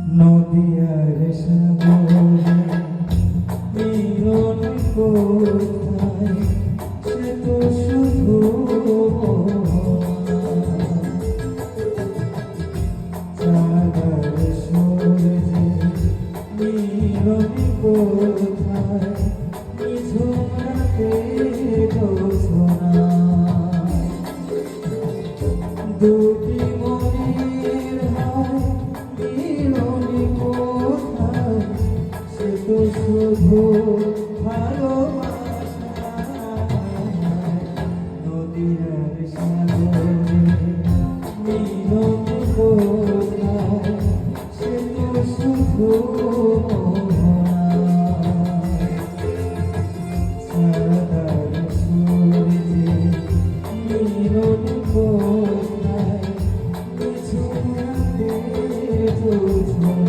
নদিয়ার সাগরে মিলন কোথায়, সে তো শুধু চাঁদার সূর্যে মিলন কোথায়, নিঝুম রাতে জোছনায়। দুটি মনের হায় মিলন কোথায়, সে তো শুধু ভালোবাসা। নদিয়ার সাগরে মিলন কোথায়, সে তো শুধু চাঁদার সূর্যে মিলন কোথায়, নিঝুম রাতে জোছনা।